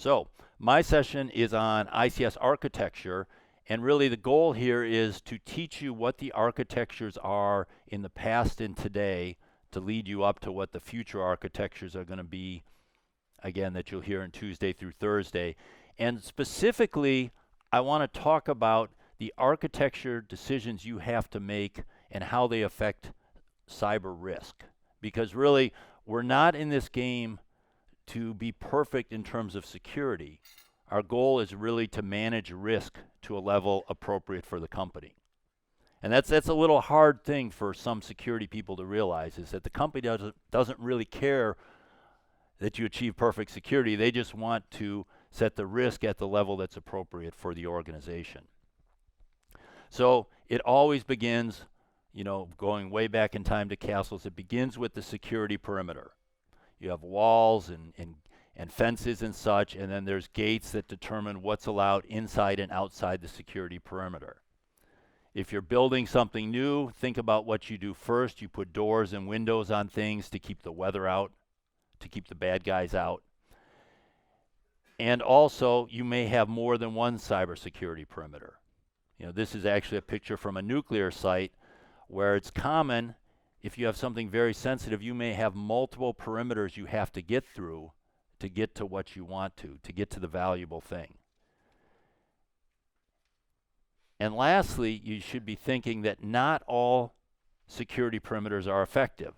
So my session is on ICS architecture, and really the goal here is to teach you what the architectures are in the past and today to lead you up to what the future architectures are going to be, again, that you'll hear on Tuesday through Thursday. And specifically, I want to talk about the architecture decisions you have to make and how they affect cyber risk. Because really, we're not in this game to be perfect in terms of security. Our goal is really to manage risk to a level appropriate for the company. And that's a little hard thing for some security people to realize, is that the company doesn't really care that you achieve perfect security. They just want to set the risk at the level that's appropriate for the organization. So it always begins, going way back in time to castles, it begins with the security perimeter. You have walls and fences and such, and then there's gates that determine what's allowed inside and outside the security perimeter. If you're building something new, think about what you do first. You put doors and windows on things to keep the weather out, to keep the bad guys out. And also, you may have more than one cybersecurity perimeter. This is actually a picture from a nuclear site where it's common, if you have something very sensitive, you may have multiple perimeters you have to get through to get to what you want to get to the valuable thing. And lastly, you should be thinking that not all security perimeters are effective.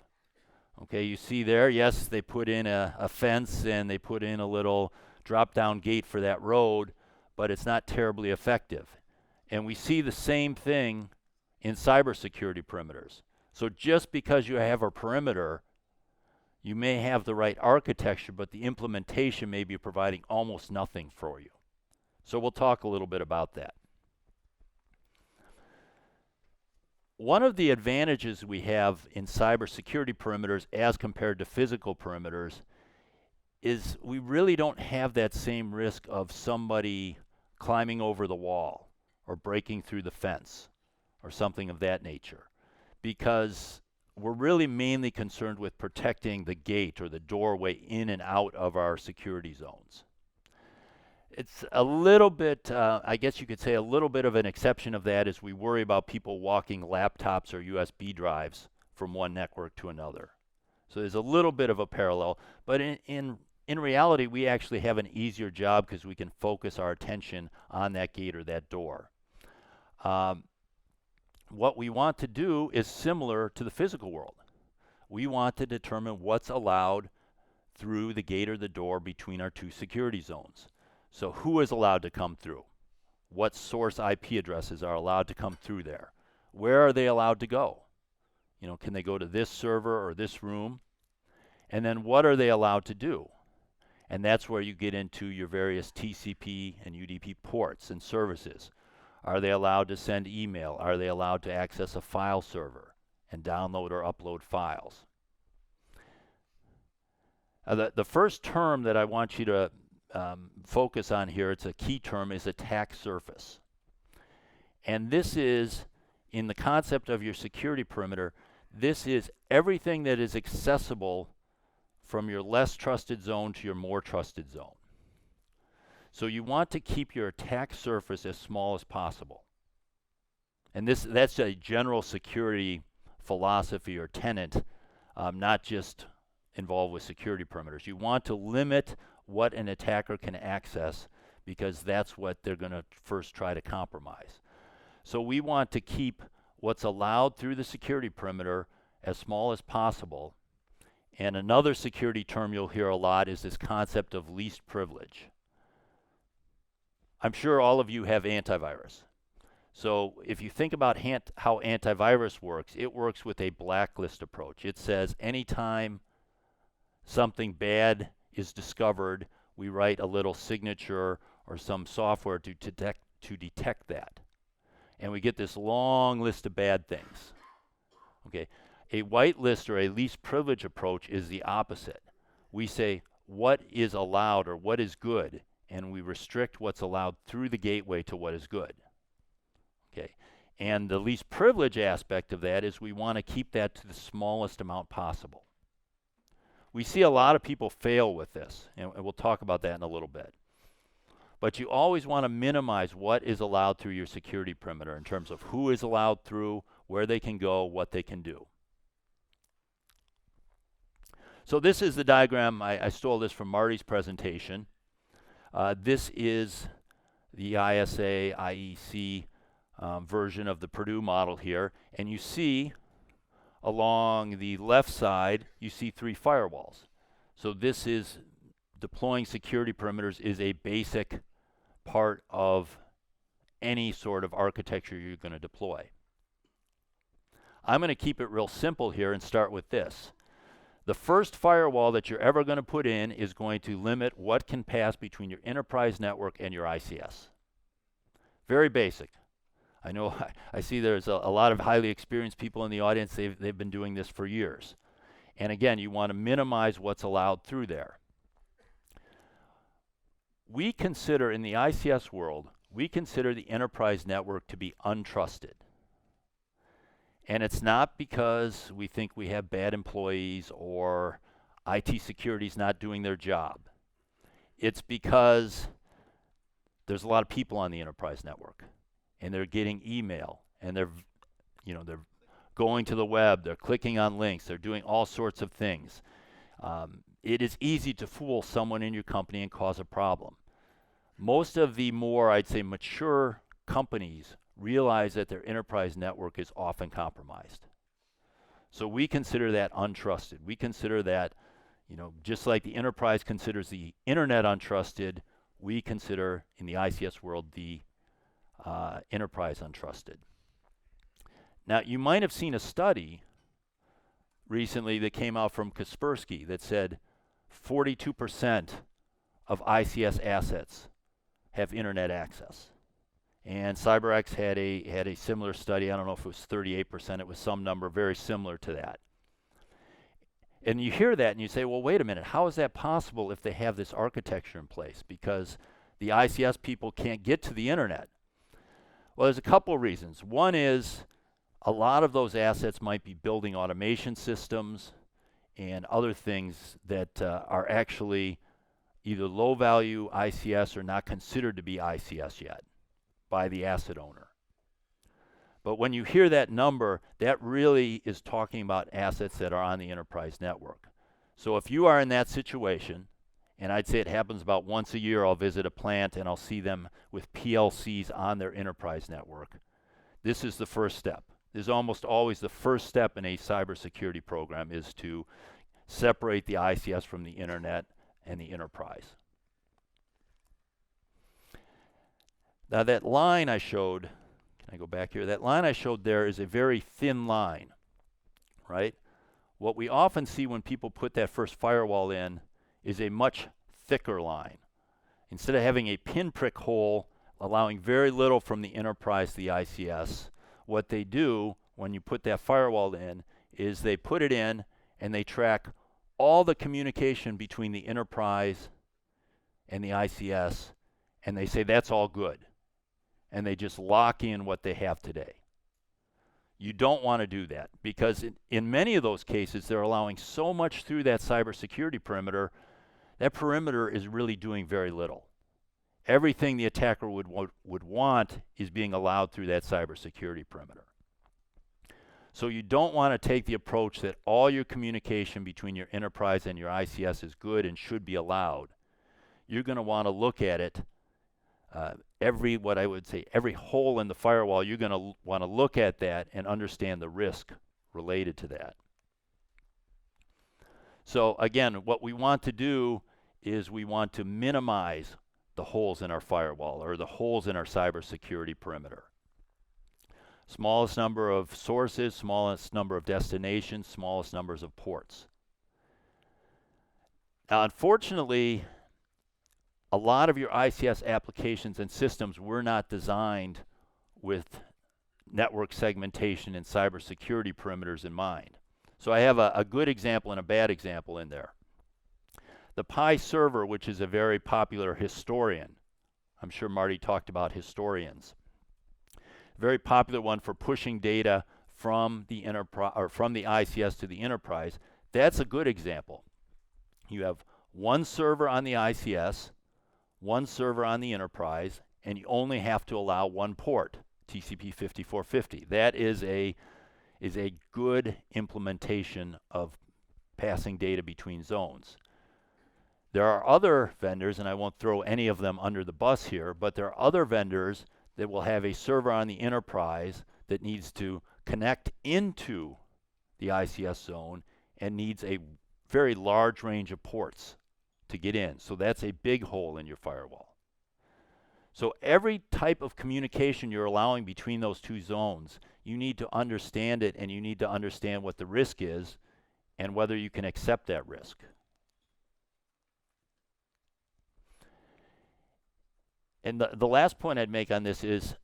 Okay, you see there, yes, they put in a fence and they put in a little drop-down gate for that road, but it's not terribly effective. And we see the same thing in cybersecurity perimeters. So just because you have a perimeter, you may have the right architecture, but the implementation may be providing almost nothing for you. So we'll talk a little bit about that. One of the advantages we have in cybersecurity perimeters as compared to physical perimeters is we really don't have that same risk of somebody climbing over the wall or breaking through the fence or something of that nature, because we're really mainly concerned with protecting the gate or the doorway in and out of our security zones. It's a little bit, I guess you could say, a little bit of an exception of that is we worry about people walking laptops or USB drives from one network to another. So there's a little bit of a parallel, but in reality, we actually have an easier job because we can focus our attention on that gate or that door. What we want to do is similar to the physical world. We want to determine what's allowed through the gate or the door between our two security zones. So who is allowed to come through? What source IP addresses are allowed to come through there? Where are they allowed to go? Can they go to this server or this room? And then what are they allowed to do? And that's where you get into your various TCP and UDP ports and services. Are they allowed to send email? Are they allowed to access a file server and download or upload files? The first term that I want you to focus on here, it's a key term, is attack surface. And this is, in the concept of your security perimeter, this is everything that is accessible from your less trusted zone to your more trusted zone. So you want to keep your attack surface as small as possible. And that's a general security philosophy or tenet, not just involved with security perimeters. You want to limit what an attacker can access because that's what they're going to first try to compromise. So we want to keep what's allowed through the security perimeter as small as possible. And another security term you'll hear a lot is this concept of least privilege. I'm sure all of you have antivirus. So if you think about how antivirus works, it works with a blacklist approach. It says anytime something bad is discovered, we write a little signature or some software to detect that. And we get this long list of bad things. Okay. A whitelist or a least privilege approach is the opposite. We say what is allowed or what is good, and we restrict what's allowed through the gateway to what is good. Okay. And the least privilege aspect of that is we want to keep that to the smallest amount possible. We see a lot of people fail with this, and we'll talk about that in a little bit. But you always want to minimize what is allowed through your security perimeter in terms of who is allowed through, where they can go, what they can do. So this is the diagram. I stole this from Marty's presentation. This is the ISA, IEC version of the Purdue model here. And you see along the left side, you see 3 firewalls. So this is deploying security perimeters is a basic part of any sort of architecture you're going to deploy. I'm going to keep it real simple here and start with this. The first firewall that you're ever going to put in is going to limit what can pass between your enterprise network and your ICS. Very basic. I know I see there's a lot of highly experienced people in the audience. They've been doing this for years. And again, you want to minimize what's allowed through there. We consider, in the ICS world, we consider the enterprise network to be untrusted. And it's not because we think we have bad employees or IT security is not doing their job. It's because there's a lot of people on the enterprise network, and they're getting email, and they're going to the web, they're clicking on links, they're doing all sorts of things. It is easy to fool someone in your company and cause a problem. Most of the more, I'd say, mature companies realize that their enterprise network is often compromised. So we consider that untrusted. We consider that, just like the enterprise considers the internet untrusted, we consider in the ICS world the enterprise untrusted. Now, you might have seen a study recently that came out from Kaspersky that said 42% of ICS assets have internet access. And CyberX had a similar study. I don't know if it was 38%. It was some number very similar to that. And you hear that and you say, well, wait a minute. How is that possible if they have this architecture in place? Because the ICS people can't get to the internet. Well, there's a couple of reasons. One is a lot of those assets might be building automation systems and other things that are actually either low-value ICS or not considered to be ICS yet by the asset owner. But when you hear that number, that really is talking about assets that are on the enterprise network. So if you are in that situation, and I'd say it happens about once a year, I'll visit a plant and I'll see them with PLCs on their enterprise network. This is the first step. This is almost always the first step in a cybersecurity program, is to separate the ICS from the internet and the enterprise. Now that line I showed, can I go back here? That line I showed there is a very thin line, right? What we often see when people put that first firewall in is a much thicker line. Instead of having a pinprick hole allowing very little from the enterprise to the ICS, what they do when you put that firewall in is they put it in and they track all the communication between the enterprise and the ICS, and they say that's all good. And they just lock in what they have today. You don't want to do that, because in many of those cases, they're allowing so much through that cybersecurity perimeter, that perimeter is really doing very little. Everything the attacker would want is being allowed through that cybersecurity perimeter. So you don't want to take the approach that all your communication between your enterprise and your ICS is good and should be allowed. You're going to want to look at it. Every hole in the firewall, you're going to want to look at that and understand the risk related to that. So again, what we want to do is we want to minimize the holes in our firewall, or the holes in our cybersecurity perimeter. Smallest number of sources, smallest number of destinations, smallest numbers of ports. Now, unfortunately, a lot of your ICS applications and systems were not designed with network segmentation and cybersecurity perimeters in mind. So I have a good example and a bad example in there. The Pi server, which is a very popular historian. I'm sure Marty talked about historians. Very popular one for pushing data from the enterprise or from the ICS to the enterprise. That's a good example. You have one server on the ICS, one server on the enterprise, and you only have to allow one port, TCP 5450. That is a good implementation of passing data between zones. There are other vendors, and I won't throw any of them under the bus here, but there are other vendors that will have a server on the enterprise that needs to connect into the ICS zone and needs a very large range of ports to get in. So that's a big hole in your firewall. So every type of communication you're allowing between those two zones, you need to understand it, and you need to understand what the risk is and whether you can accept that risk. And the last point I'd make on this is,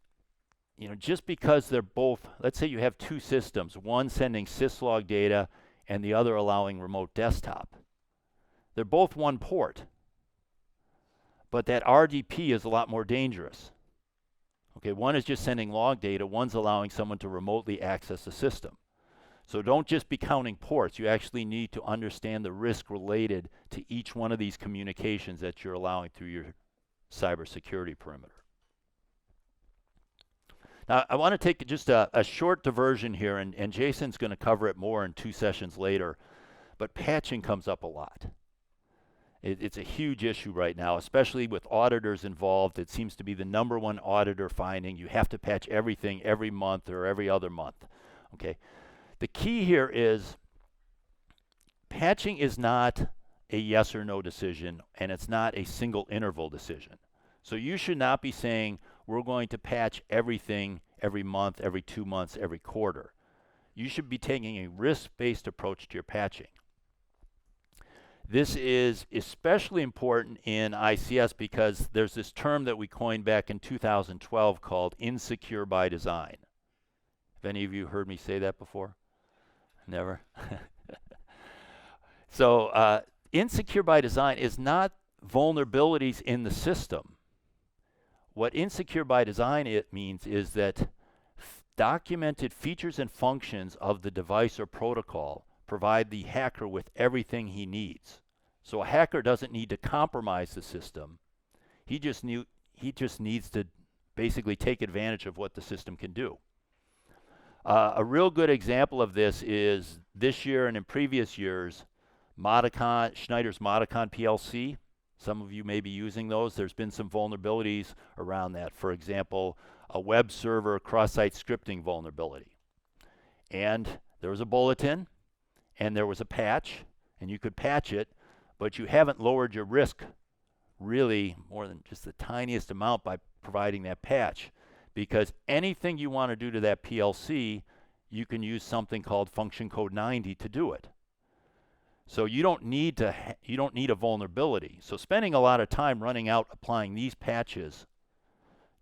just because they're both, let's say you have two systems, one sending syslog data and the other allowing remote desktop. They're both one port, but that RDP is a lot more dangerous. Okay, one is just sending log data, one's allowing someone to remotely access the system. So don't just be counting ports, you actually need to understand the risk related to each one of these communications that you're allowing through your cybersecurity perimeter. Now, I want to take just a short diversion here, and Jason's going to cover it more in 2 sessions later, but patching comes up a lot. It's a huge issue right now, especially with auditors involved. It seems to be the #1 auditor finding. You have to patch everything every month or every other month. Okay. The key here is patching is not a yes or no decision, and it's not a single interval decision. So you should not be saying, we're going to patch everything every month, every 2 months, every quarter. You should be taking a risk-based approach to your patching. This is especially important in ICS because there's this term that we coined back in 2012 called insecure by design. Have any of you heard me say that before? Never? So insecure by design is not vulnerabilities in the system. What insecure by design means is that documented features and functions of the device or protocol provide the hacker with everything he needs. So a hacker doesn't need to compromise the system. He just needs to basically take advantage of what the system can do. A real good example of this is this year and in previous years, Schneider's Modicon PLC. Some of you may be using those. There's been some vulnerabilities around that. For example, a web server cross-site scripting vulnerability. And there was a bulletin, and there was a patch, and you could patch it, but you haven't lowered your risk really more than just the tiniest amount by providing that patch. Because anything you want to do to that PLC, you can use something called function code 90 to do it. So you don't need a vulnerability. So spending a lot of time running out applying these patches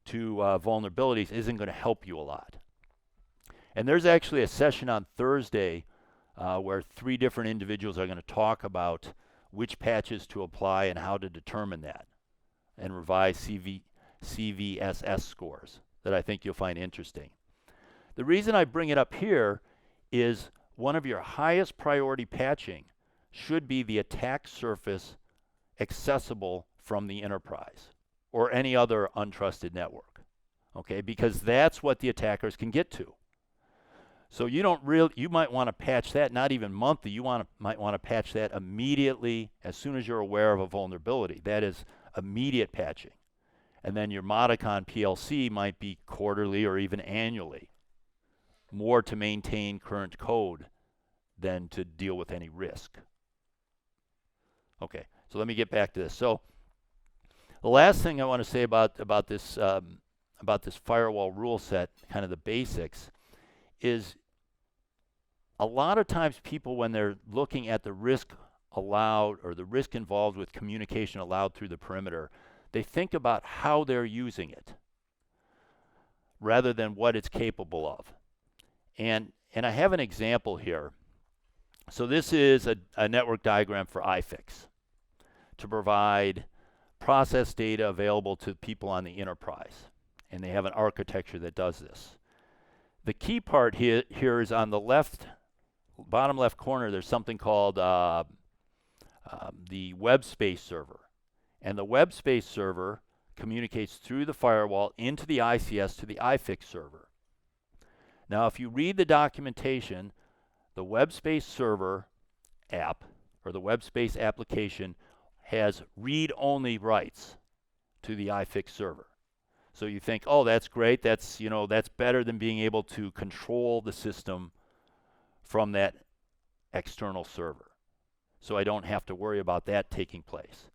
to vulnerabilities isn't going to help you a lot. And there's actually a session on Thursday where 3 different individuals are going to talk about which patches to apply and how to determine that and revise CVSS scores that I think you'll find interesting. The reason I bring it up here is one of your highest priority patching should be the attack surface accessible from the enterprise or any other untrusted network, okay? Because that's what the attackers can get to. So you might want to patch that not even monthly. You might want to patch that immediately as soon as you're aware of a vulnerability. That is immediate patching. And then your Modicon PLC might be quarterly or even annually, more to maintain current code than to deal with any risk. Okay, so let me get back to this. So the last thing I want to say about this firewall rule set, kind of the basics, is a lot of times people, when they're looking at the risk allowed or the risk involved with communication allowed through the perimeter, they think about how they're using it rather than what it's capable of. And I have an example here. So this is a network diagram for iFix to provide process data available to people on the enterprise. And they have an architecture that does this. The key part here is on the bottom left corner, there's something called the web space server. And the web space server communicates through the firewall into the ICS to the iFix server. Now, if you read the documentation, the web space server app, or the web space application, has read-only rights to the iFix server. So you think, oh, that's great. That's better than being able to control the system from that external server. So I don't have to worry about that taking place.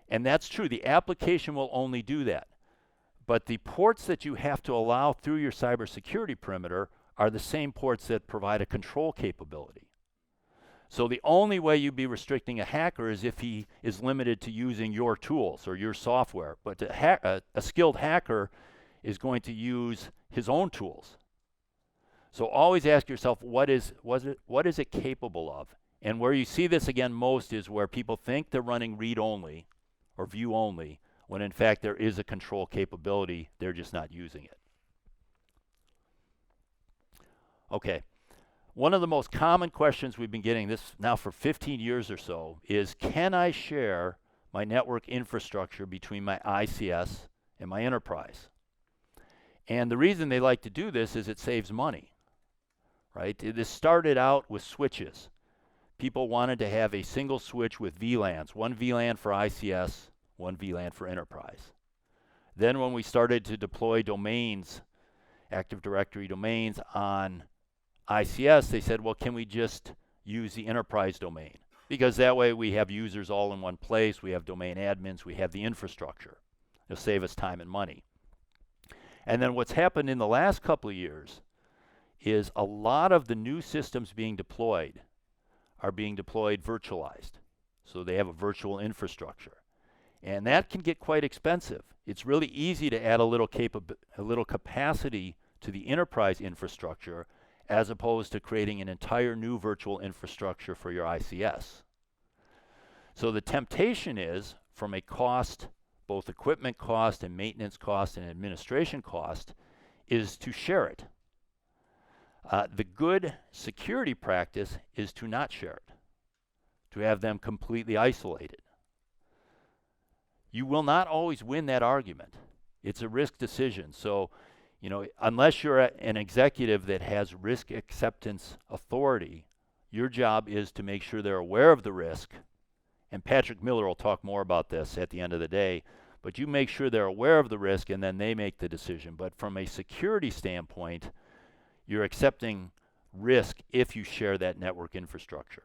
And that's true. The application will only do that. But the ports that you have to allow through your cybersecurity perimeter are the same ports that provide a control capability. So the only way you'd be restricting a hacker is if he is limited to using your tools or your software. But a skilled hacker is going to use his own tools. So always ask yourself, what is it capable of? And where you see this again most is where people think they're running read-only or view-only, when in fact there is a control capability, they're just not using it. Okay. One of the most common questions we've been getting this now for 15 years or so is, can I share my network infrastructure between my ICS and my enterprise? And the reason they like to do this is it saves money, right? This started out with switches. People wanted to have a single switch with VLANs, one VLAN for ICS, one VLAN for enterprise. Then when we started to deploy domains, Active Directory domains on ICS, they said, well, can we just use the enterprise domain? Because that way we have users all in one place, we have domain admins, we have the infrastructure. It'll save us time and money. And then what's happened in the last couple of years is a lot of the new systems being deployed are being deployed virtualized. So they have a virtual infrastructure. And that can get quite expensive. It's really easy to add a little capacity to the enterprise infrastructure as opposed to creating an entire new virtual infrastructure for your ICS. So the temptation is, from a cost, both equipment cost and maintenance cost and administration cost, is to share it. The good security practice is to not share it, to have them completely isolated. You will not always win that argument. It's a risk decision. So, unless you're an executive that has risk acceptance authority, your job is to make sure they're aware of the risk. And Patrick Miller will talk more about this at the end of the day. But you make sure they're aware of the risk and then they make the decision. But from a security standpoint, you're accepting risk if you share that network infrastructure.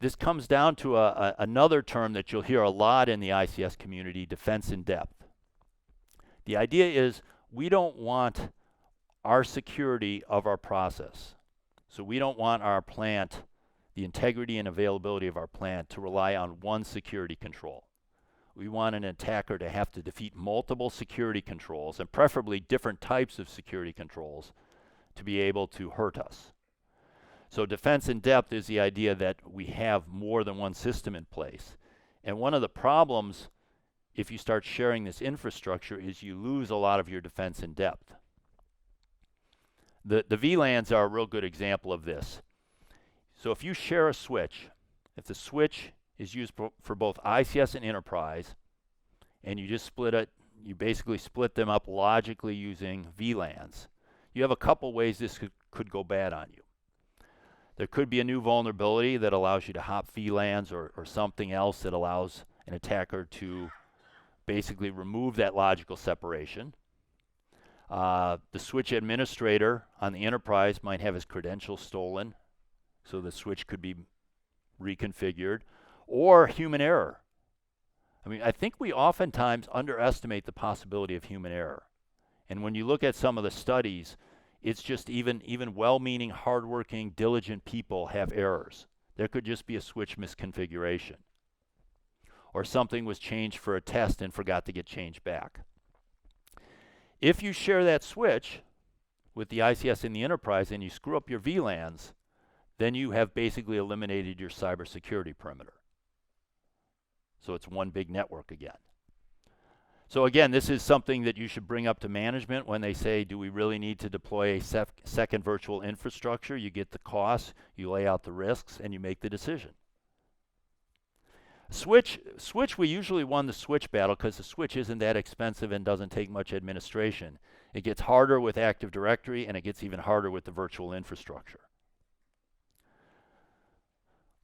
This comes down to another term that you'll hear a lot in the ICS community, defense in depth. The idea is we don't want our security of our process. So we don't want our plant, the integrity and availability of our plant, to rely on one security control. We want an attacker to have to defeat multiple security controls, and preferably different types of security controls, to be able to hurt us. So defense in depth is the idea that we have more than one system in place. And one of the problems if you start sharing this infrastructure is you lose a lot of your defense in depth. The VLANs are a real good example of this. So if you share a switch, if the switch is used for both ICS and enterprise, and you just split it, you basically split them up logically using VLANs, you have a couple ways this could go bad on you. There could be a new vulnerability that allows you to hop VLANs or something else that allows an attacker to basically remove that logical separation. The switch administrator on the enterprise might have his credentials stolen, so the switch could be reconfigured, or human error. I think we oftentimes underestimate the possibility of human error. And when you look at some of the studies, it's just even well-meaning, hardworking, diligent people have errors. There could just be a switch misconfiguration. Or something was changed for a test and forgot to get changed back. If you share that switch with the ICS in the enterprise and you screw up your VLANs, then you have basically eliminated your cybersecurity perimeter. So it's one big network again. So again, this is something that you should bring up to management when they say, do we really need to deploy a second virtual infrastructure? You get the costs, you lay out the risks, and you make the decision. Switch, we usually won the switch battle because the switch isn't that expensive and doesn't take much administration. It gets harder with Active Directory, and it gets even harder with the virtual infrastructure.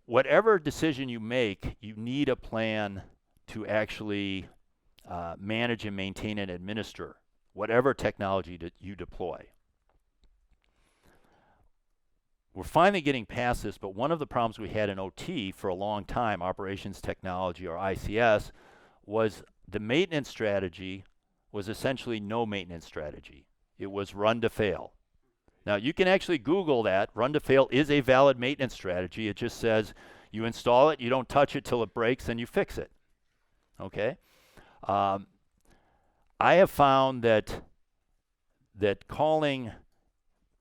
Whatever decision you make, you need a plan to actually manage and maintain and administer whatever technology that you deploy. We're finally getting past this, but one of the problems we had in OT for a long time, Operations Technology or ICS, was the maintenance strategy was essentially no maintenance strategy. It was run to fail. Now you can actually Google that. Run to fail is a valid maintenance strategy. It just says you install it, you don't touch it till it breaks, and you fix it. Okay? I have found that calling,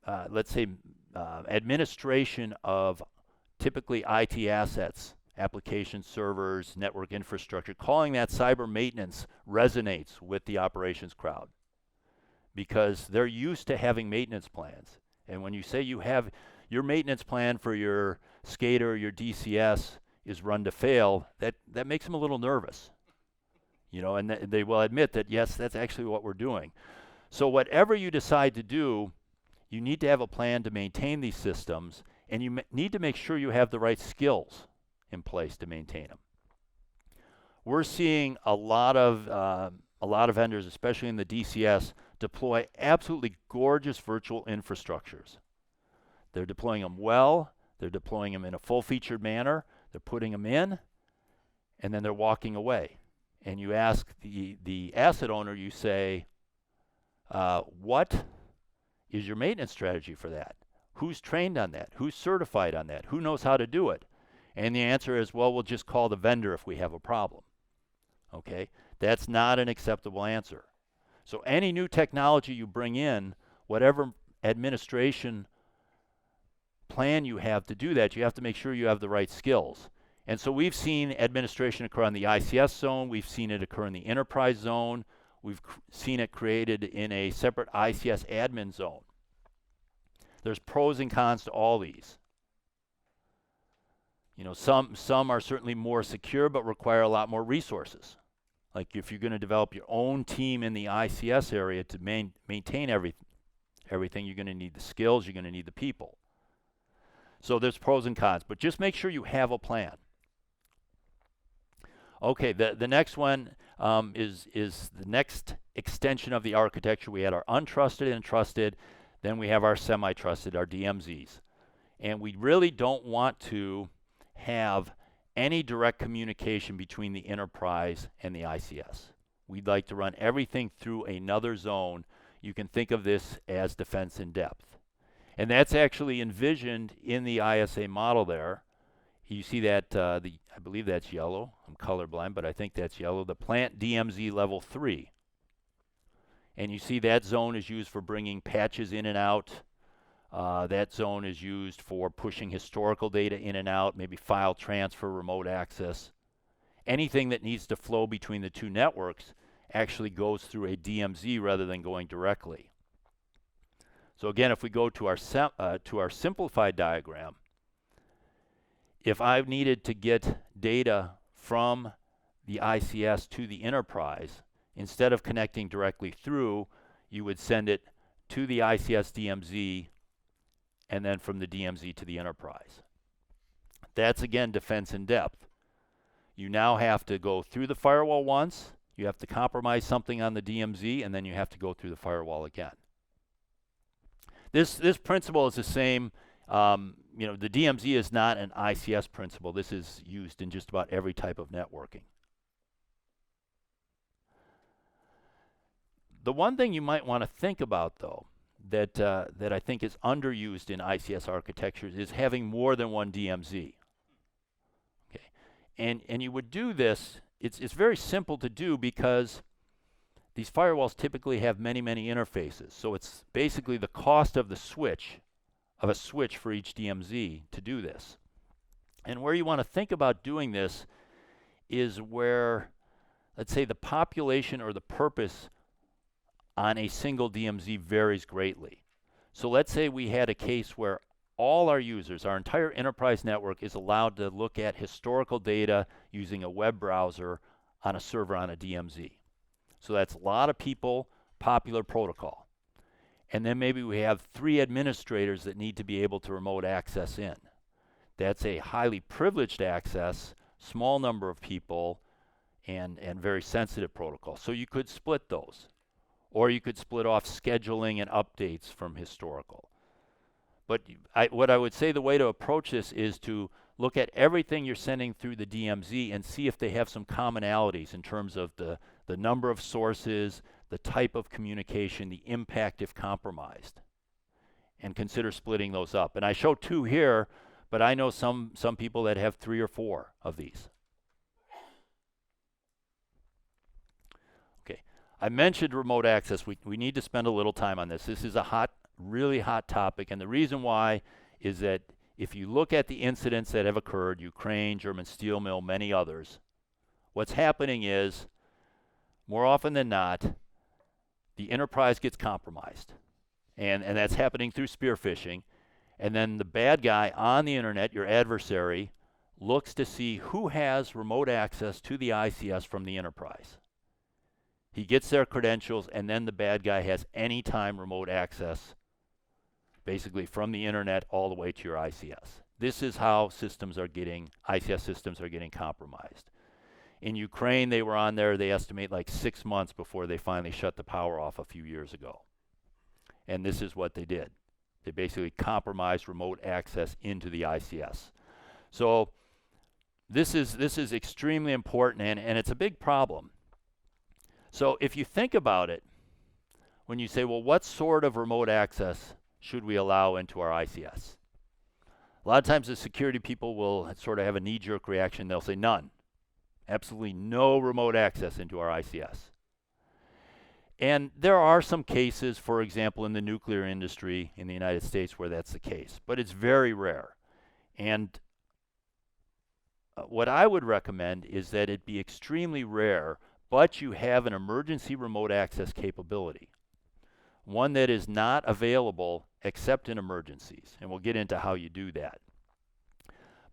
let's say, administration of typically IT assets, application servers, network infrastructure, calling that cyber maintenance resonates with the operations crowd because they're used to having maintenance plans. And when you say you have your maintenance plan for your SCADA or your DCS is run to fail, that makes them a little nervous. You know, and they will admit that, yes, that's actually what we're doing. So whatever you decide to do, you need to have a plan to maintain these systems, and you need to make sure you have the right skills in place to maintain them. We're seeing a lot of vendors, especially in the DCS, deploy absolutely gorgeous virtual infrastructures. They're deploying them well. They're deploying them in a full-featured manner. They're putting them in, and then they're walking away. And you ask the asset owner, you say, what is your maintenance strategy for that? Who's trained on that? Who's certified on that? Who knows how to do it? And the answer is, well, we'll just call the vendor if we have a problem. Okay? That's not an acceptable answer. So any new technology you bring in, whatever administration plan you have to do that, you have to make sure you have the right skills. And so we've seen administration occur on the ICS zone. We've seen it occur in the enterprise zone. We've seen it created in a separate ICS admin zone. There's pros and cons to all these. You know, some are certainly more secure but require a lot more resources. Like if you're going to develop your own team in the ICS area to maintain everything, you're going to need the skills, you're going to need the people. So there's pros and cons, but just make sure you have a plan. Okay, the next one is the next extension of the architecture. We had our untrusted and trusted, then we have our semi-trusted, our DMZs. And we really don't want to have any direct communication between the enterprise and the ICS. We'd like to run everything through another zone. You can think of this as defense in depth. And that's actually envisioned in the ISA model there. You see that, I believe that's yellow. I'm colorblind, but I think that's yellow. The plant DMZ level 3. And you see that zone is used for bringing patches in and out. That zone is used for pushing historical data in and out, maybe file transfer, remote access. Anything that needs to flow between the two networks actually goes through a DMZ rather than going directly. So again, if we go to our simplified diagram, if I needed to get data from the ICS to the enterprise, instead of connecting directly through, you would send it to the ICS DMZ and then from the DMZ to the enterprise. That's again defense in depth. You now have to go through the firewall once, you have to compromise something on the DMZ, and then you have to go through the firewall again. This principle is the same. You know, the DMZ is not an ICS principle. This is used in just about every type of networking. The one thing you might want to think about, though, that I think is underused in ICS architectures is having more than one DMZ. Okay, and you would do this. It's very simple to do because these firewalls typically have many interfaces. So it's basically the cost of a switch for each DMZ to do this. And where you want to think about doing this is where, let's say, the population or the purpose on a single DMZ varies greatly. So let's say we had a case where all our users, our entire enterprise network is allowed to look at historical data using a web browser on a server on a DMZ. So that's a lot of people, popular protocol. And then maybe we have 3 administrators that need to be able to remote access in. That's a highly privileged access, small number of people, and very sensitive protocol. So you could split those. Or you could split off scheduling and updates from historical. But what I would say the way to approach this is to look at everything you're sending through the DMZ and see if they have some commonalities in terms of the number of sources, the type of communication, the impact if compromised. And consider splitting those up. And I show 2 here, but I know some people that have 3 or 4 of these. Okay, I mentioned remote access. We need to spend a little time on this. This is a really hot topic, and the reason why is that if you look at the incidents that have occurred, Ukraine, German steel mill, many others, what's happening is, more often than not, the enterprise gets compromised. And that's happening through spear phishing. And then the bad guy on the internet, your adversary, looks to see who has remote access to the ICS from the enterprise. He gets their credentials, and then the bad guy has anytime remote access, basically from the internet all the way to your ICS. This is how ICS systems are getting compromised. In Ukraine, they were on there, they estimate like 6 months before they finally shut the power off a few years ago. And this is what they did. They basically compromised remote access into the ICS. So this is extremely important, and it's a big problem. So if you think about it, when you say, well, what sort of remote access should we allow into our ICS? A lot of times the security people will sort of have a knee-jerk reaction. They'll say none. Absolutely no remote access into our ICS. And there are some cases, for example, in the nuclear industry in the United States where that's the case, but it's very rare. And what I would recommend is that it be extremely rare, but you have an emergency remote access capability. One that is not available except in emergencies, and we'll get into how you do that.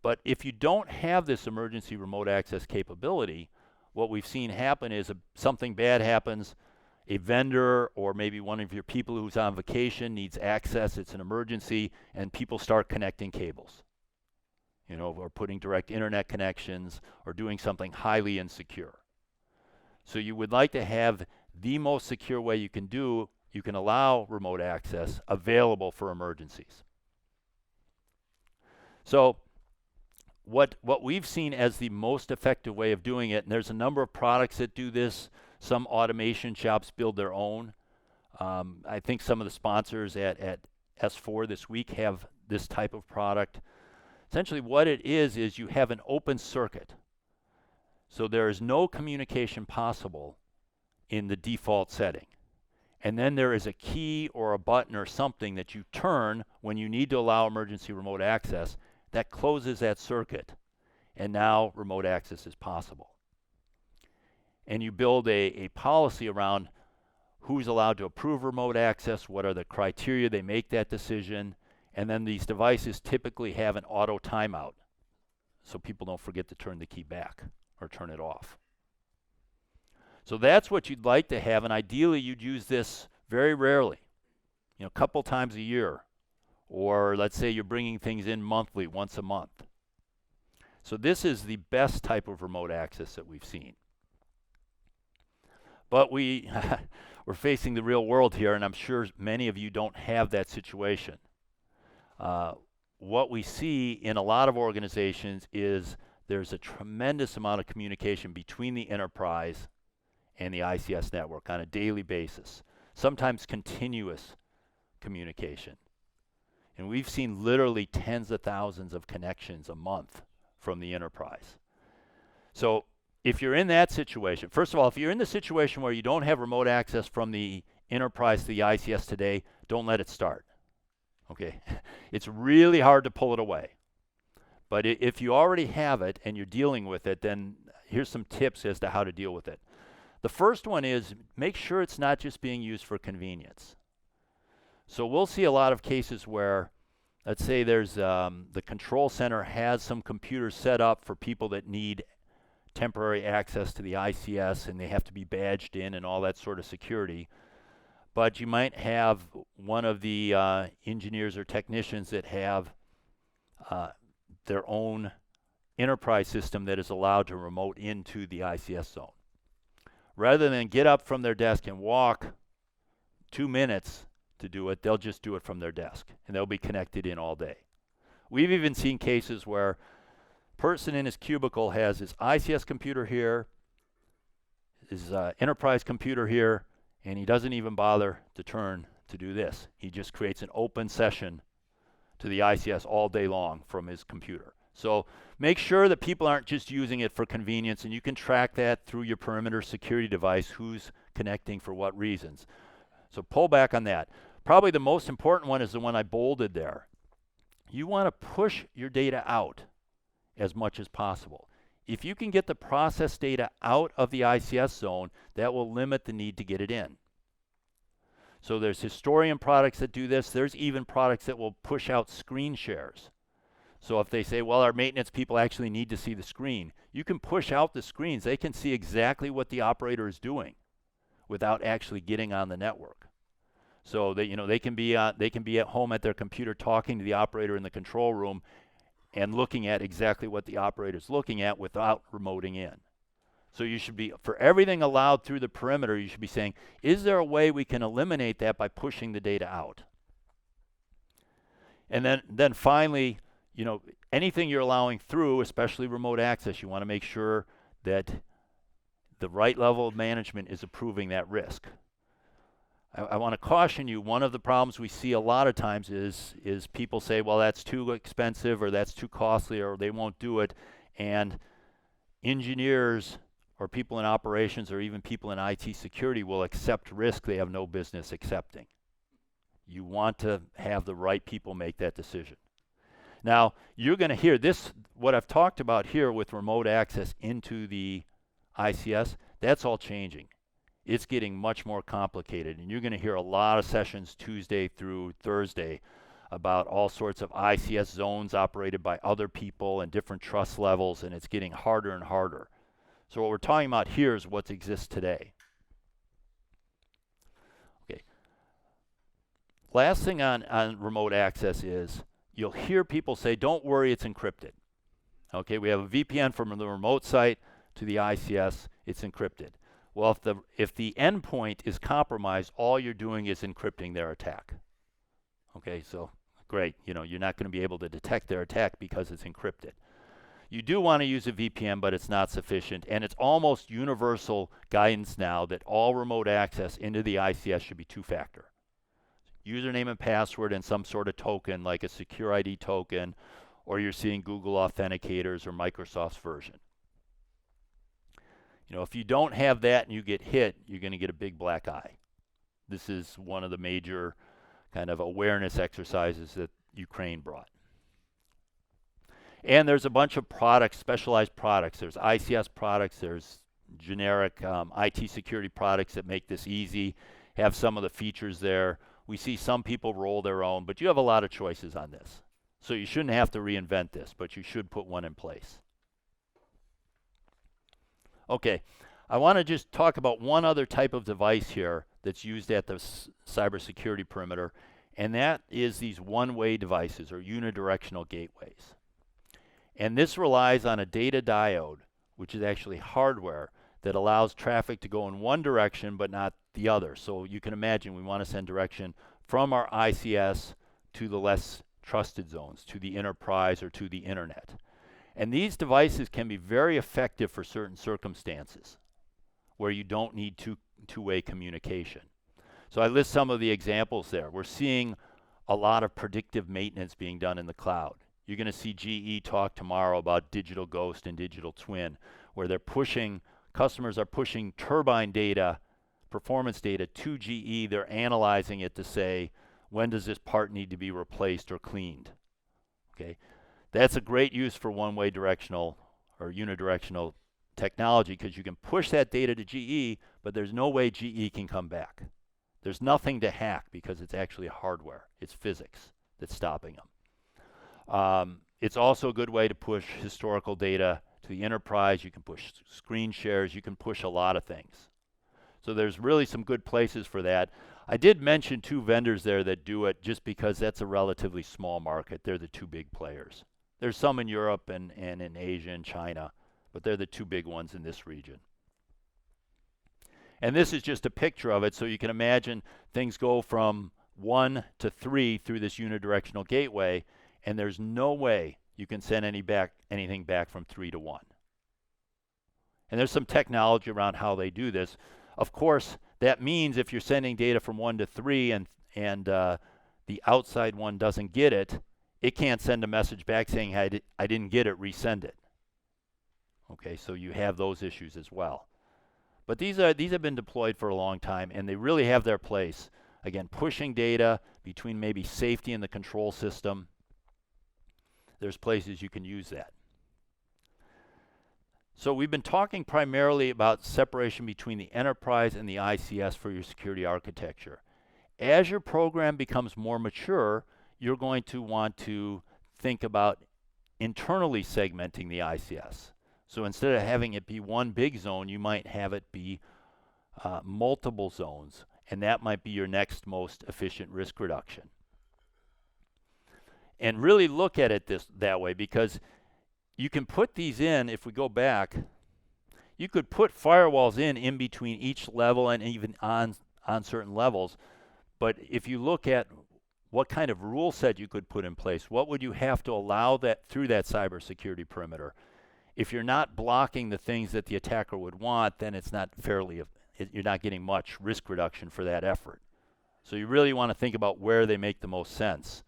But if you don't have this emergency remote access capability, what we've seen happen is something bad happens, a vendor or maybe one of your people who's on vacation needs access, it's an emergency, and people start connecting cables. Or putting direct internet connections or doing something highly insecure. So you would like to have the most secure way you can allow remote access available for emergencies. So what we've seen as the most effective way of doing it, and there's a number of products that do this, some automation shops build their own. I think some of the sponsors at S4 this week have this type of product. Essentially what it is you have an open circuit. So there is no communication possible in the default setting. And then there is a key or a button or something that you turn when you need to allow emergency remote access that closes that circuit. And now remote access is possible. And you build a policy around who's allowed to approve remote access, what are the criteria they make that decision, and then these devices typically have an auto timeout so people don't forget to turn the key back or turn it off. So that's what you'd like to have, and ideally you'd use this very rarely, a couple times a year, or let's say you're bringing things in monthly, once a month. So this is the best type of remote access that we've seen. But we're facing the real world here, and I'm sure many of you don't have that situation. What we see in a lot of organizations is there's a tremendous amount of communication between the enterprise and the ICS network on a daily basis, sometimes continuous communication. And we've seen literally tens of thousands of connections a month from the enterprise. So if you're in that situation, first of all, if you're in the situation where you don't have remote access from the enterprise to the ICS today, don't let it start. Okay, it's really hard to pull it away. But if you already have it and you're dealing with it, then here's some tips as to how to deal with it. The first one is make sure it's not just being used for convenience. So we'll see a lot of cases where let's say there's the control center has some computers set up for people that need temporary access to the ICS, and they have to be badged in and all that sort of security. But you might have one of the engineers or technicians that have their own enterprise system that is allowed to remote into the ICS zone. Rather than get up from their desk and walk 2 minutes to do it, they'll just do it from their desk, and they'll be connected in all day. We've even seen cases where a person in his cubicle has his ICS computer here, his enterprise computer here, and he doesn't even bother to turn to do this. He just creates an open session to the ICS all day long from his computer. So make sure that people aren't just using it for convenience, and you can track that through your perimeter security device, who's connecting for what reasons. So pull back on that. Probably the most important one is the one I bolded there. You want to push your data out as much as possible. If you can get the process data out of the ICS zone, that will limit the need to get it in. So there's historian products that do this. There's even products that will push out screen shares. So if they say, well, our maintenance people actually need to see the screen, you can push out the screens. They can see exactly what the operator is doing without actually getting on the network. So they can be at home at their computer talking to the operator in the control room and looking at exactly what the operator is looking at without remoting in. So you should be, for everything allowed through the perimeter, you should be saying, is there a way we can eliminate that by pushing the data out? And then finally, anything you're allowing through, especially remote access, you want to make sure that the right level of management is approving that risk. I want to caution you, one of the problems we see a lot of times is people say, well, that's too expensive, or that's too costly, or they won't do it. And engineers or people in operations or even people in IT security will accept risk they have no business accepting. You want to have the right people make that decision. Now, you're going to hear this, what I've talked about here with remote access into the ICS, that's all changing. It's getting much more complicated, and you're going to hear a lot of sessions Tuesday through Thursday about all sorts of ICS zones operated by other people and different trust levels, and it's getting harder and harder. So what we're talking about here is what exists today. Okay. Last thing on remote access is you'll hear people say, don't worry, it's encrypted. Okay, we have a VPN from the remote site to the ICS, it's encrypted. Well, if the endpoint is compromised, all you're doing is encrypting their attack. Okay, so great, you're not going to be able to detect their attack because it's encrypted. You do want to use a VPN, but it's not sufficient, and it's almost universal guidance now that all remote access into the ICS should be two-factor. Username and password and some sort of token like a secure ID token, or you're seeing Google authenticators or Microsoft's version. If you don't have that and you get hit, you're going to get a big black eye. This is one of the major kind of awareness exercises that Ukraine brought. And there's a bunch of products, specialized products. There's ICS products, there's generic IT security products that make this easy, have some of the features there. We see some people roll their own, but you have a lot of choices on this. So you shouldn't have to reinvent this, but you should put one in place. Okay, I want to just talk about one other type of device here that's used at the cybersecurity perimeter, and that is these one-way devices or unidirectional gateways. And this relies on a data diode, which is actually hardware that allows traffic to go in one direction but not the other. So you can imagine we want to send direction from our ICS to the less trusted zones, to the enterprise or to the internet. And these devices can be very effective for certain circumstances where you don't need two-way communication. So I list some of the examples there. We're seeing a lot of predictive maintenance being done in the cloud. You're going to see GE talk tomorrow about digital ghost and digital twin, where customers are pushing turbine data, performance data to GE. They're analyzing it to say, when does this part need to be replaced or cleaned? Okay, that's a great use for one-way directional or unidirectional technology because you can push that data to GE, but there's no way GE can come back. There's nothing to hack because it's actually hardware. It's physics that's stopping them. It's also a good way to push historical data to the enterprise. You can push screen shares. You can push a lot of things. So there's really some good places for that. I did mention 2 vendors there that do it just because that's a relatively small market. They're the 2 big players. There's some in Europe and in Asia and China, but they're the 2 big ones in this region. And this is just a picture of it, so you can imagine things go from 1 to 3 through this unidirectional gateway, and there's no way you can send anything back from 3 to 1. And there's some technology around how they do this. Of course, that means if you're sending data from 1 to 3 and the outside one doesn't get it, it can't send a message back saying, I didn't get it, resend it. Okay, so you have those issues as well. But these have been deployed for a long time, and they really have their place. Again, pushing data between maybe safety and the control system. There's places you can use that. So we've been talking primarily about separation between the enterprise and the ICS for your security architecture. As your program becomes more mature, you're going to want to think about internally segmenting the ICS. So instead of having it be one big zone, you might have it be multiple zones, and that might be your next most efficient risk reduction. And really look at it that way, because you can put these in, if we go back, you could put firewalls in between each level and even on certain levels. But if you look at what kind of rule set you could put in place, what would you have to allow that through that cybersecurity perimeter? If you're not blocking the things that the attacker would want, then it's not you're not getting much risk reduction for that effort. So you really want to think about where they make the most sense.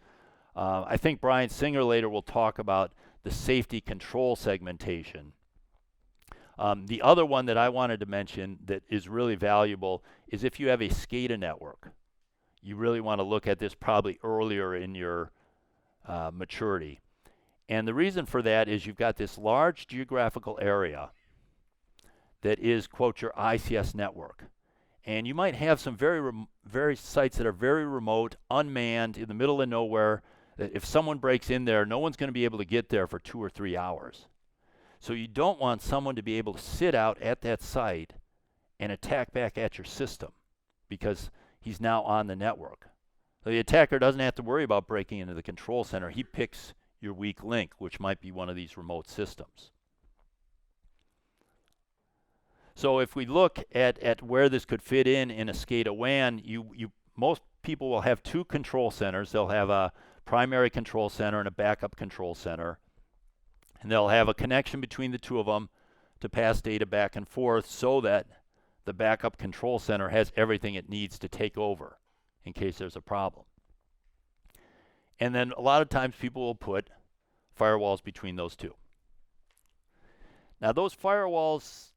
I think Brian Singer later will talk about the safety control segmentation. The other one that I wanted to mention that is really valuable is if you have a SCADA network. You really want to look at this probably earlier in your maturity. And the reason for that is you've got this large geographical area that is, quote, your ICS network. And you might have some very sites that are very remote, unmanned, in the middle of nowhere, that if someone breaks in there, no one's going to be able to get there for 2 or 3 hours. So you don't want someone to be able to sit out at that site and attack back at your system because he's now on the network. So the attacker doesn't have to worry about breaking into the control center. He picks your weak link, which might be one of these remote systems. So if we look at where this could fit in a SCADA WAN, most people will have 2 control centers. They'll have a primary control center and a backup control center. And they'll have a connection between the 2 of them to pass data back and forth so that the backup control center has everything it needs to take over in case there's a problem. And then a lot of times people will put firewalls between those 2. Now those firewalls,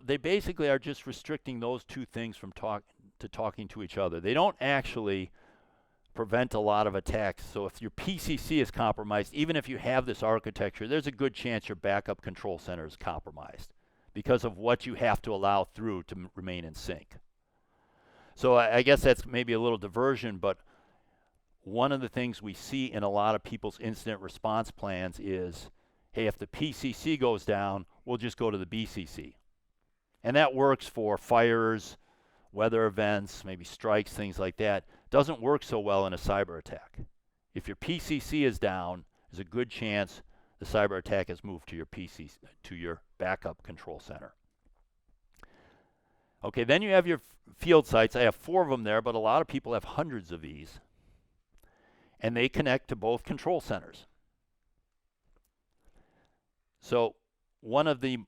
they basically are just restricting those 2 things from talking to each other. They don't actually prevent a lot of attacks. So if your PCC is compromised, even if you have this architecture, there's a good chance your backup control center is compromised because of what you have to allow through to remain in sync. So I guess that's maybe a little diversion, but one of the things we see in a lot of people's incident response plans is, hey, if the PCC goes down, we'll just go to the BCC. And that works for fires, weather events, maybe strikes, things like that. Doesn't work so well in a cyber attack. If your PCC is down, there's a good chance the cyber attack has moved to your backup control center. Okay, then you have your field sites. I have 4 of them there, but a lot of people have hundreds of these. And they connect to both control centers. So one of the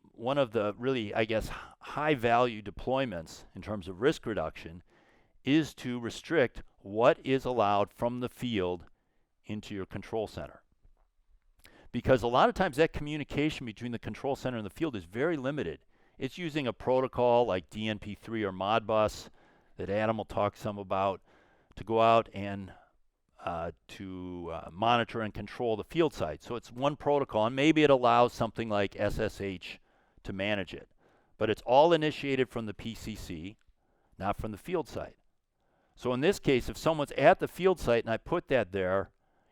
really, I guess, high value deployments in terms of risk reduction is to restrict what is allowed from the field into your control center. Because a lot of times that communication between the control center and the field is very limited. It's using a protocol like DNP3 or Modbus that Adam will talk some about to go out and to monitor and control the field site. So it's one protocol, and maybe it allows something like SSH to manage it. But it's all initiated from the PCC, not from the field site. So in this case, if someone's at the field site and I put that there,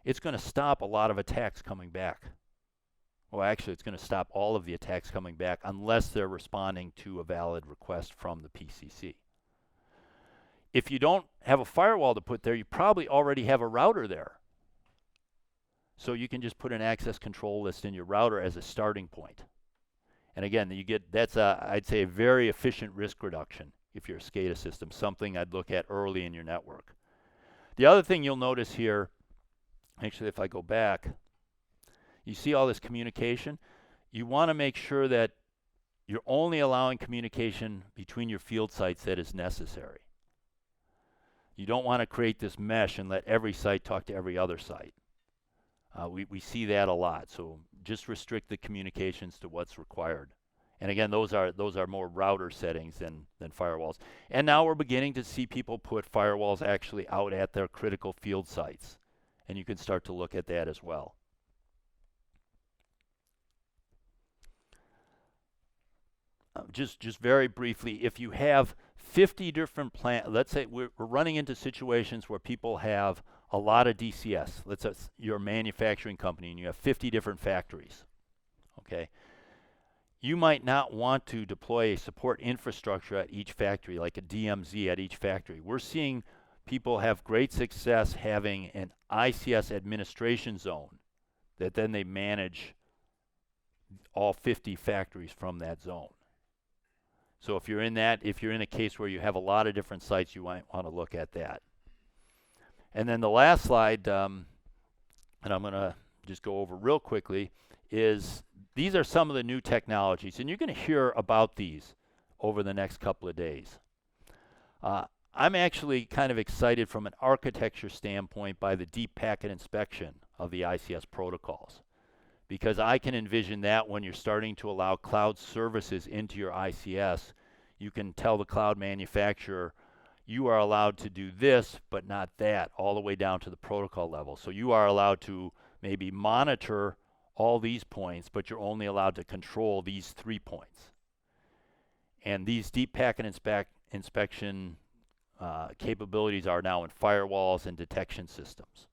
it's going to stop a lot of attacks coming back. Well, actually, it's going to stop all of the attacks coming back unless they're responding to a valid request from the PCC. If you don't have a firewall to put there, you probably already have a router there. So you can just put an access control list in your router as a starting point. And again, that's I'd say a very efficient risk reduction if you're a SCADA system, something I'd look at early in your network. The other thing you'll notice here, actually if I go back, you see all this communication. You want to make sure that you're only allowing communication between your field sites that is necessary. You don't want to create this mesh and let every site talk to every other site. We see that a lot, so just restrict the communications to what's required. And again, those are more router settings than firewalls. And now we're beginning to see people put firewalls actually out at their critical field sites. And you can start to look at that as well. Just very briefly, if you have 50 different plants, let's say we're running into situations where people have a lot of DCS. Let's say you're a manufacturing company and you have 50 different factories. Okay. You might not want to deploy a support infrastructure at each factory, like a DMZ at each factory. We're seeing people have great success having an ICS administration zone that then they manage all 50 factories from that zone. So if you're in a case where you have a lot of different sites, you might want to look at that. And then the last slide, and I'm going to just go over real quickly, is these are some of the new technologies, and you're going to hear about these over the next couple of days. I'm actually kind of excited from an architecture standpoint by the deep packet inspection of the ICS protocols, because I can envision that when you're starting to allow cloud services into your ICS, you can tell the cloud manufacturer, you are allowed to do this, but not that, all the way down to the protocol level. So you are allowed to maybe monitor all these points, but you're only allowed to control these 3 points. And these deep packet inspection capabilities are now in firewalls and detection systems.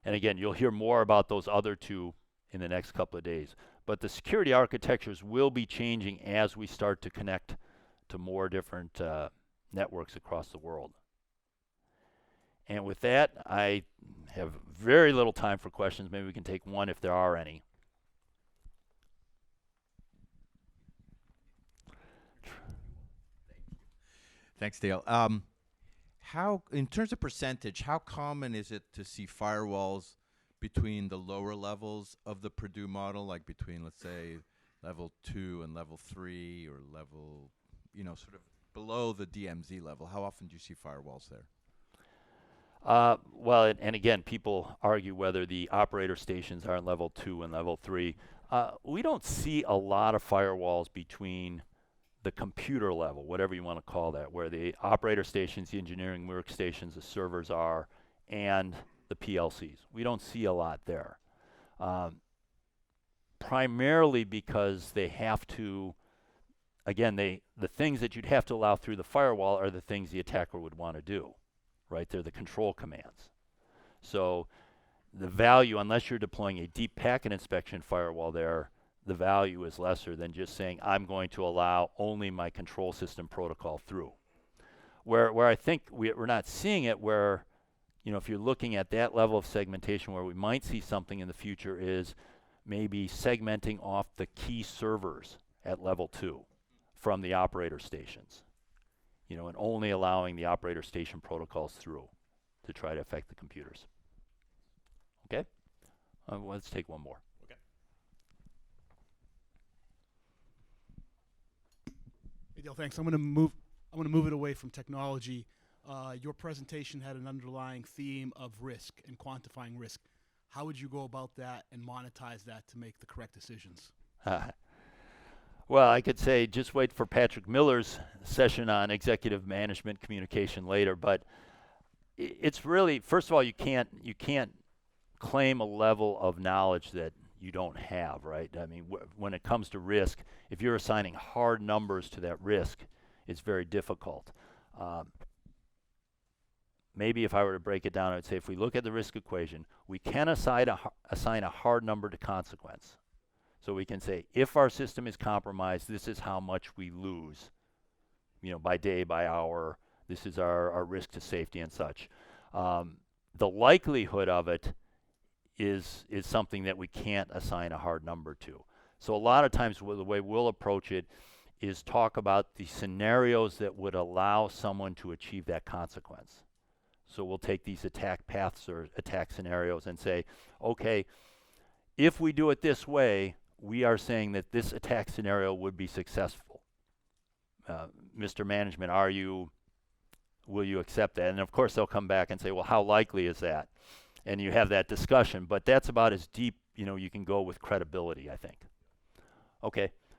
And again, you'll hear more about those other two in the next couple of days. But the security architectures will be changing as we start to connect to more different networks across the world. And with that, I have very little time for questions. Maybe we can take one if there are any. Thanks, Dale. How, in terms of percentage, how common is it to see firewalls between the lower levels of the Purdue model, like between, let's say, level 2 and level 3, or level, sort of below the DMZ level? How often do you see firewalls there? Well, and again, people argue whether the operator stations are in level 2 and level 3. We don't see a lot of firewalls between the computer level, whatever you want to call that, where the operator stations, the engineering workstations, the servers are, and the PLCs. We don't see a lot there. Primarily because they have to, again, the things that you'd have to allow through the firewall are the things the attacker would want to do, right? They're the control commands. So the value, unless you're deploying a deep packet inspection firewall there, the value is lesser than just saying, I'm going to allow only my control system protocol through. Where I think we're not seeing it, where, if you're looking at that level of segmentation, where we might see something in the future is maybe segmenting off the key servers at level 2 from the operator stations, and only allowing the operator station protocols through to try to affect the computers. Okay? Let's take one more. Hey Dale, thanks. I'm going to move it away from technology. Your presentation had an underlying theme of risk and quantifying risk. How would you go about that and monetize that to make the correct decisions? Well, I could say just wait for Patrick Miller's session on executive management communication later. But it's really, first of all, you can't claim a level of knowledge that you don't have, right? I mean, when it comes to risk, if you're assigning hard numbers to that risk, it's very difficult. maybe if I were to break it down, I would say if we look at the risk equation, we can assign a hard number to consequence. So we can say, if our system is compromised, this is how much we lose, by day, by hour. This is our risk to safety and such. The likelihood of it is something that we can't assign a hard number to. So a lot of times the way we'll approach it is talk about the scenarios that would allow someone to achieve that consequence. So we'll take these attack paths or attack scenarios and say, okay, if we do it this way, we are saying that this attack scenario would be successful. Mr. Management, will you accept that? And of course they'll come back and say, well, how likely is that? And you have that discussion, but that's about as deep, you can go with credibility, I think. Okay.